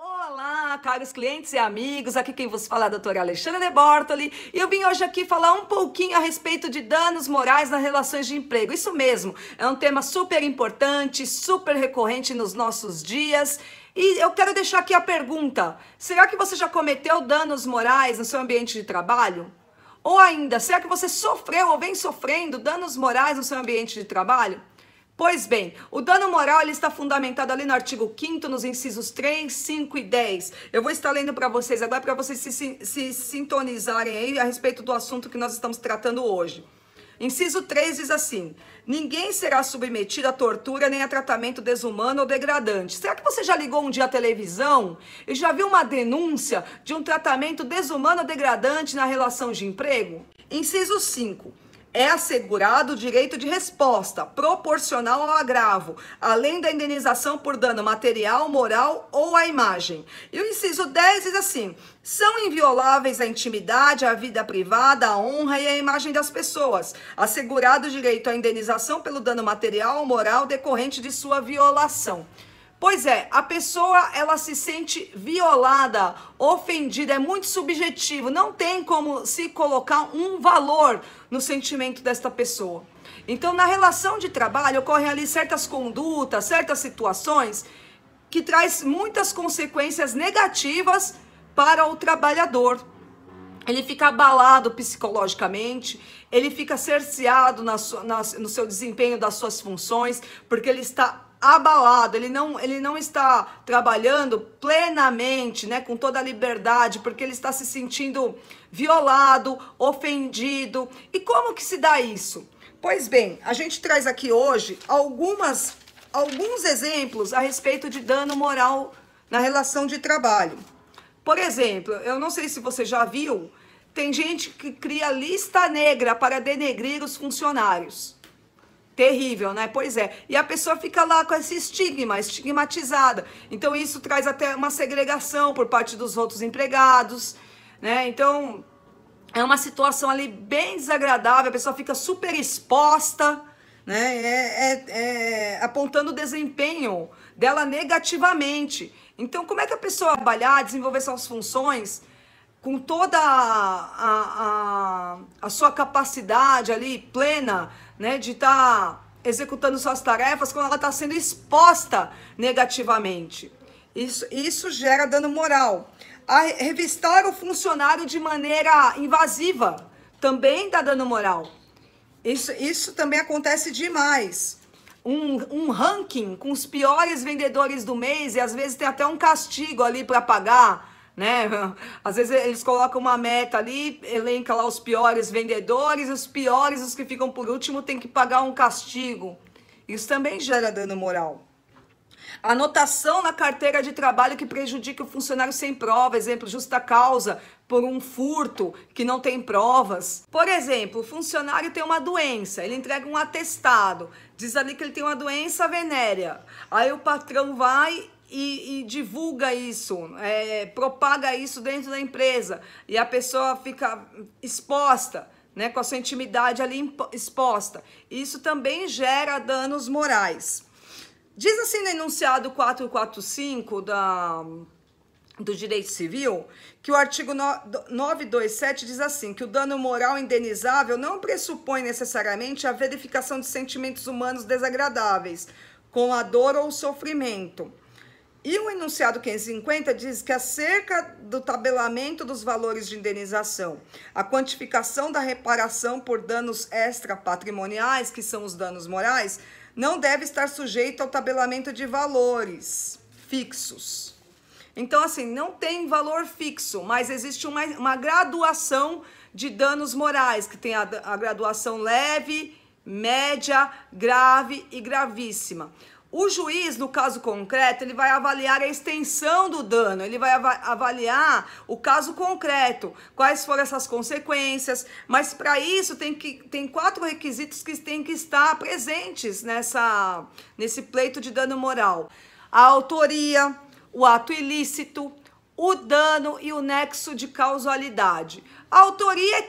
Olá, caros clientes e amigos, aqui quem vos fala é a doutora Alexandra de Bortoli e eu vim hoje aqui falar um pouquinho a respeito de danos morais nas relações de emprego. Isso mesmo, é um tema super importante, super recorrente nos nossos dias e eu quero deixar aqui a pergunta: será que você já cometeu danos morais no seu ambiente de trabalho? Ou ainda, será que você sofreu ou vem sofrendo danos morais no seu ambiente de trabalho? Pois bem, o dano moral ele está fundamentado ali no artigo 5º, nos incisos 3, 5 e 10. Eu vou estar lendo para vocês agora, para vocês se sintonizarem aí a respeito do assunto que nós estamos tratando hoje. Inciso 3 diz assim: ninguém será submetido a tortura nem a tratamento desumano ou degradante. Será que você já ligou um dia à televisão e já viu uma denúncia de um tratamento desumano ou degradante na relação de emprego? Inciso 5. É assegurado o direito de resposta proporcional ao agravo, além da indenização por dano material, moral ou à imagem. E o inciso 10 diz assim: são invioláveis a intimidade, a vida privada, a honra e a imagem das pessoas, assegurado o direito à indenização pelo dano material ou moral decorrente de sua violação. Pois é, a pessoa ela se sente violada, ofendida, é muito subjetivo, não tem como se colocar um valor no sentimento desta pessoa. Então, na relação de trabalho, ocorrem ali certas condutas, certas situações que traz muitas consequências negativas para o trabalhador. Ele fica abalado psicologicamente, ele fica cerceado no seu desempenho das suas funções, porque ele está abalado, ele não está trabalhando plenamente, né, com toda a liberdade, porque ele está se sentindo violado, ofendido. E como que se dá isso? Pois bem, a gente traz aqui hoje alguns exemplos a respeito de dano moral na relação de trabalho. Por exemplo, eu não sei se você já viu, tem gente que cria lista negra para denegrir os funcionários. Terrível, né? Pois é. E a pessoa fica lá com esse estigma, estigmatizada. Então isso traz até uma segregação por parte dos outros empregados, né? Então é uma situação ali bem desagradável, a pessoa fica super exposta, né? Apontando o desempenho dela negativamente. Então como é que a pessoa vai trabalhar, desenvolver suas funções com toda a sua capacidade ali plena, né, de estar executando suas tarefas quando ela está sendo exposta negativamente? Isso gera dano moral. A revistar o funcionário de maneira invasiva também dá dano moral. Isso também acontece demais. Um ranking com os piores vendedores do mês, e às vezes tem até um castigo ali para pagar, né? Às vezes eles colocam uma meta ali, elenca lá os piores vendedores, os piores, os que ficam por último, tem que pagar um castigo. Isso também gera dano moral. Anotação na carteira de trabalho que prejudica o funcionário sem prova, exemplo, justa causa por um furto que não tem provas. Por exemplo, o funcionário tem uma doença, ele entrega um atestado, diz ali que ele tem uma doença venérea. Aí o patrão vai e divulga isso, propaga isso dentro da empresa, e a pessoa fica exposta, né, com a sua intimidade ali exposta. Isso também gera danos morais. Diz assim no enunciado 445 do Direito Civil, que o artigo 927 diz assim, que o dano moral indenizável não pressupõe necessariamente a verificação de sentimentos humanos desagradáveis, com a dor ou o sofrimento. E o enunciado 550 diz que acerca do tabelamento dos valores de indenização, a quantificação da reparação por danos extrapatrimoniais, que são os danos morais, não deve estar sujeito ao tabelamento de valores fixos. Então, assim, não tem valor fixo, mas existe uma graduação de danos morais, que tem a graduação leve, média, grave e gravíssima. O juiz, no caso concreto, ele vai avaliar a extensão do dano, ele vai avaliar o caso concreto, quais foram essas consequências, mas para isso tem 4 requisitos que têm que estar presentes nesse pleito de dano moral: a autoria, o ato ilícito, o dano e o nexo de causalidade. A autoria é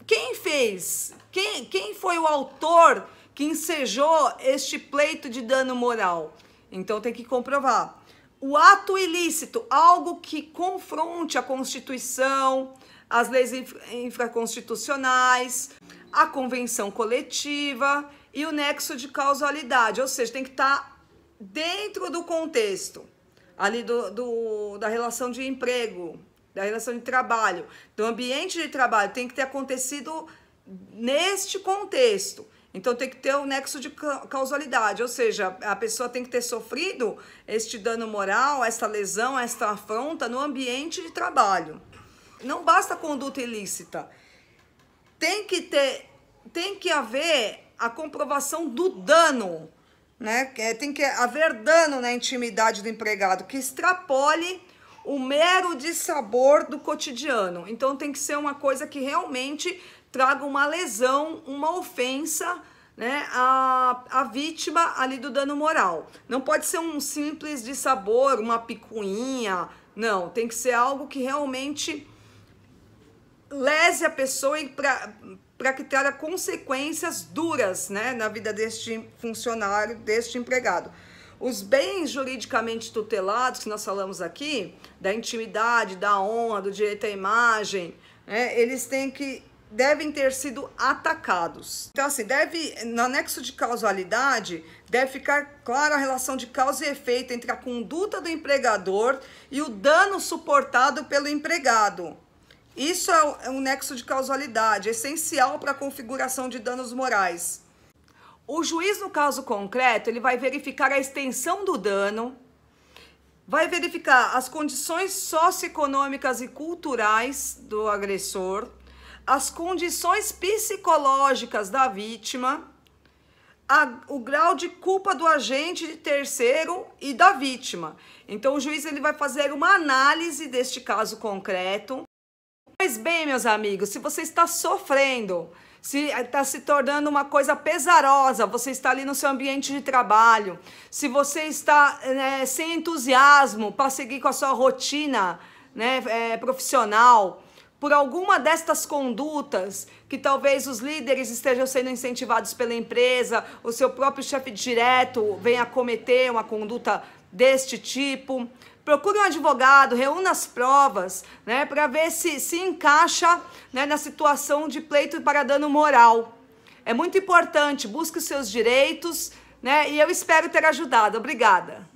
quem fez, quem foi o autor que ensejou este pleito de dano moral. Então tem que comprovar. O ato ilícito, algo que confronte a Constituição, as leis infraconstitucionais, a convenção coletiva e o nexo de causalidade, ou seja, tem que estar dentro do contexto ali da relação de emprego, da relação de trabalho, do ambiente de trabalho, tem que ter acontecido neste contexto. Então tem que ter o nexo de causalidade, ou seja, a pessoa tem que ter sofrido este dano moral, esta lesão, esta afronta no ambiente de trabalho. Não basta conduta ilícita, tem que haver a comprovação do dano, né? Tem que haver dano na intimidade do empregado, que extrapole o mero dissabor do cotidiano. Então tem que ser uma coisa que realmente traga uma lesão, uma ofensa, né, a vítima ali do dano moral. Não pode ser um simples dissabor, uma picuinha, não. Tem que ser algo que realmente lese a pessoa para que traga consequências duras, né, na vida deste funcionário, deste empregado. Os bens juridicamente tutelados, que nós falamos aqui, da intimidade, da honra, do direito à imagem, né, eles devem ter sido atacados. Então, assim, no anexo de causalidade, deve ficar clara a relação de causa e efeito entre a conduta do empregador e o dano suportado pelo empregado. Isso é um nexo de causalidade, essencial para a configuração de danos morais. O juiz, no caso concreto, ele vai verificar a extensão do dano, vai verificar as condições socioeconômicas e culturais do agressor, as condições psicológicas da vítima, o grau de culpa do agente de terceiro e da vítima. Então, o juiz ele vai fazer uma análise deste caso concreto. Pois bem, meus amigos, se você está sofrendo, se está se tornando uma coisa pesarosa, você está ali no seu ambiente de trabalho, se você está sem entusiasmo para seguir com a sua rotina, né, profissional, por alguma destas condutas, que talvez os líderes estejam sendo incentivados pela empresa, o seu próprio chefe direto venha a cometer uma conduta deste tipo, procure um advogado, reúna as provas, né, para ver se encaixa, né, na situação de pleito para dano moral. É muito importante, busque os seus direitos, né, e eu espero ter ajudado. Obrigada.